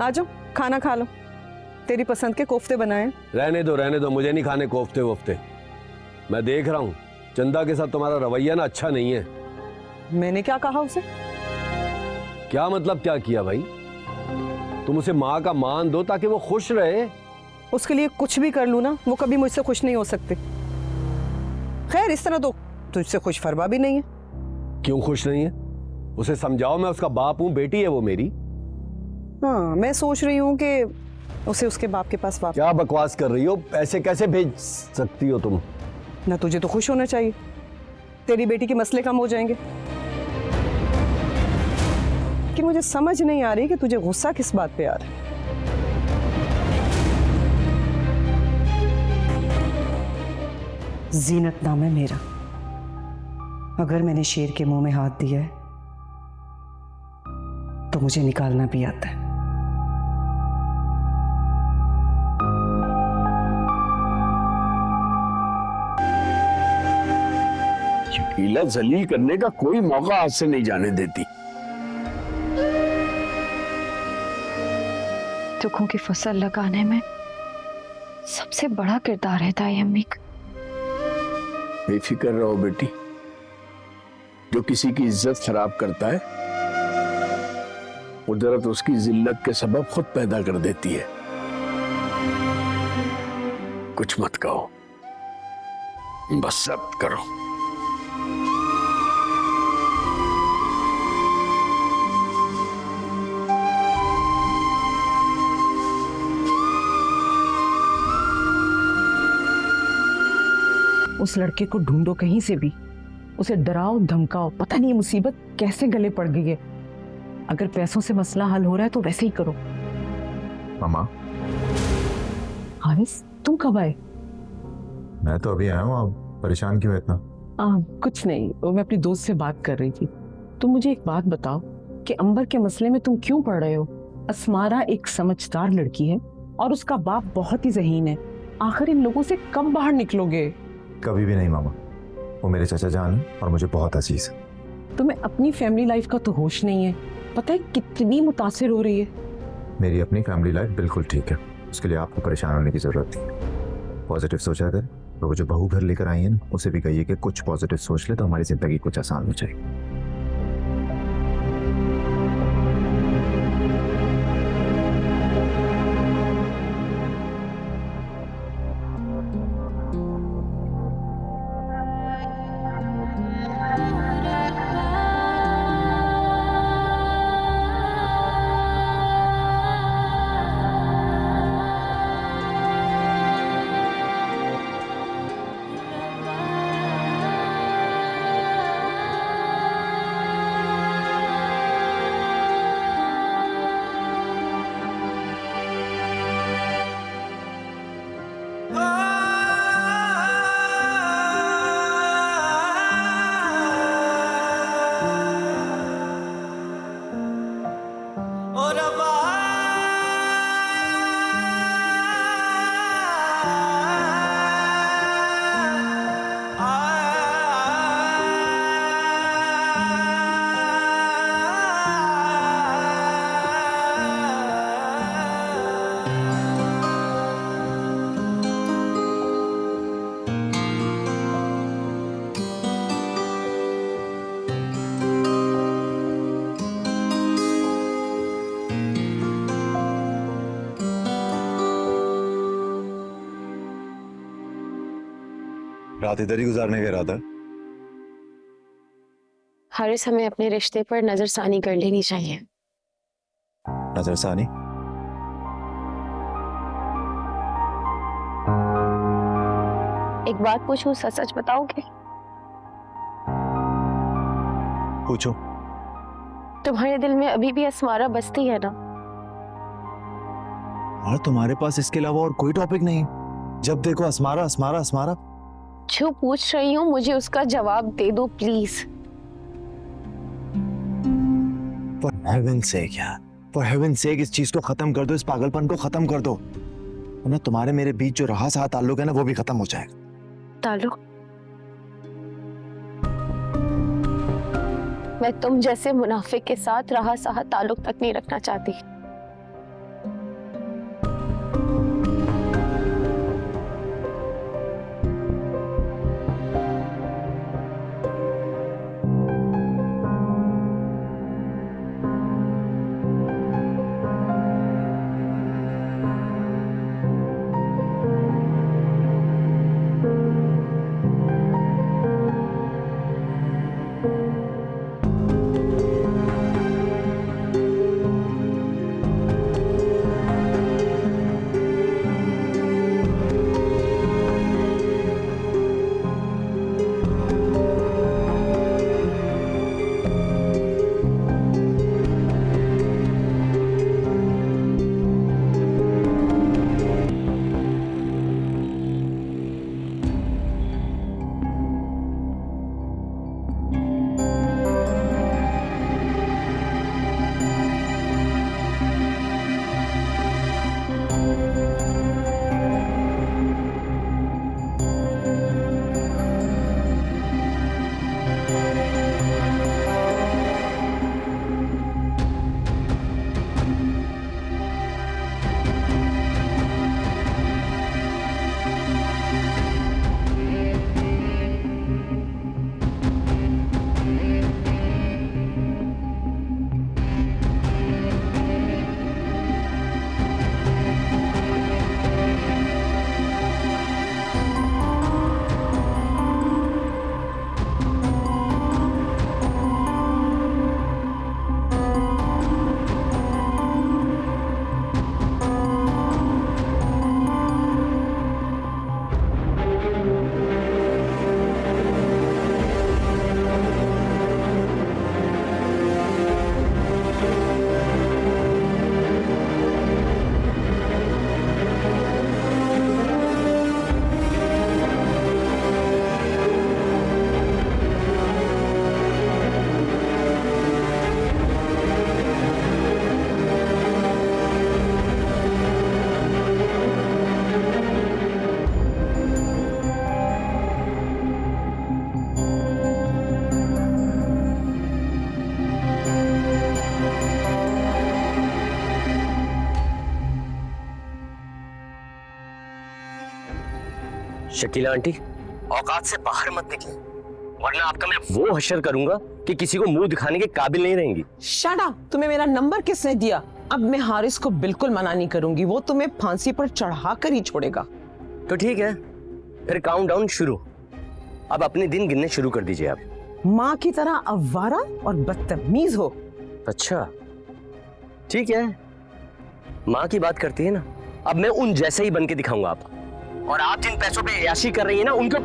आ जाओ, खाना खा लो। तेरी पसंद के कोफ्ते बनाए। रहने दो, मुझे नहीं खाने कोफ्ते वोफ्ते। मैं देख रहा हूँ चंदा के साथ तुम्हारा रवैया ना अच्छा नहीं है। मैंने क्या कहा उसे? क्या मतलब क्या किया भाई? तुम उसे माँ का मान दो ताकि वो खुश रहे। उसके लिए कुछ भी कर लूँ ना, वो कभी मुझसे खुश नहीं हो सकती। खैर इस तरह तो तुझसे खुश फरवा भी नहीं है। क्यों खुश नहीं है? उसे समझाओ, मैं उसका बाप हूँ, बेटी है वो मेरी। हाँ, मैं सोच रही हूँ कि उसे उसके बाप के पास वापस। क्या बकवास कर रही हो? ऐसे कैसे भेज सकती हो तुम? ना तुझे तो खुश होना चाहिए, तेरी बेटी के मसले कम हो जाएंगे। कि मुझे समझ नहीं आ रही कि तुझे गुस्सा किस बात पे आ रहा है। जीनत नाम है मेरा। अगर मैंने शेर के मुंह में हाथ दिया है तो मुझे निकालना भी आता है। शकीला जलील करने का कोई मौका आज से नहीं जाने देती। दुखों की फसल लगाने में सबसे बड़ा किरदार है ताई अम्मी का। बेफिक्र रहो बेटी, जो किसी की इज्जत खराब करता है कुदरत उसकी जिल्लत के सबब खुद पैदा कर देती है। कुछ मत कहो, बस सब्र करो। उस लड़के को ढूंढो कहीं से भी, उसे डराओ धमकाओ, पता नहीं मुसीबत कैसे गले पड़ गई है। अगर पैसों से मसला हल हो रहा है तो वैसे ही करो। मामा, हारिस तुम कब आए? मैं तो अभी आया हूँ, आप परेशान क्यों इतना? कुछ नहीं, वो मैं अपनी दोस्त से बात कर रही थी। तुम मुझे एक बात बताओ कि अंबर के मसले में तुम क्यों पढ़ रहे हो? अस्मारा एक समझदार लड़की है और उसका बाप बहुत ही ज़हीन है। आखिर इन लोगों से कब बाहर निकलोगे? कभी भी नहीं मामा, वो मेरे चाचा जान है और मुझे बहुत अजीज है। तुम्हें अपनी फैमिली लाइफ का तो होश नहीं है। पता है कितनी मुतासिर हो रही है। मेरी अपनी फैमिली लाइफ बिल्कुल ठीक है, उसके लिए आपको परेशान होने की जरूरत नहीं। पॉजिटिव सोचा कर। तो वो जो बहू घर लेकर आई है ना, उसे भी कहिए कि कुछ पॉजिटिव सोच ले तो हमारी जिंदगी कुछ आसान हो जाएगी। रात इधर ही गुजारने का इरादा है? हारिस, हमें अपने रिश्ते पर नजरसानी कर लेनी चाहिए। नजरसानी? एक बात पूछूं, सच सच बताओगे? पूछो। तुम्हारे दिल में अभी भी अस्मारा बसती है ना? और तुम्हारे पास इसके अलावा और कोई टॉपिक नहीं? जब देखो अस्मारा अस्मारा अस्मारा। जो पूछ रही हूँ मुझे उसका जवाब दे दो प्लीज। For heaven's sake यार, for heaven's sake इस चीज को खत्म कर दो, इस पागलपन को खत्म कर दो, वरना तुम्हारे मेरे बीच जो रहा सहा ताल्लुक है ना, वो भी खत्म हो जाएगा। ताल्लुक? मैं तुम जैसे मुनाफिक के साथ रहा सहा ताल्लुक तक नहीं रखना चाहती। शकीला आंटी, औकात से बाहर मत निकले, वरना आपका मैं वो हशर करूंगा कि किसी को मुंह दिखाने के काबिल नहीं रहेंगी। Shut up. तुम्हें मेरा नंबर किसने दिया? अब मैं हारिस को बिल्कुल मना नहीं करूंगी, वो तुम्हें फांसी पर चढ़ा कर ही छोड़ेगा। तो ठीक है, फिर काउंटडाउन शुरू। अब अपने दिन गिनने शुरू कर दीजिए आप। माँ की तरह अवारा और बदतमीज हो। अच्छा ठीक है, माँ की बात करती है ना, अब मैं उन जैसे ही बन के दिखाऊंगा आप। और आप जिन पैसों पे याशी कर रही है ना, उनको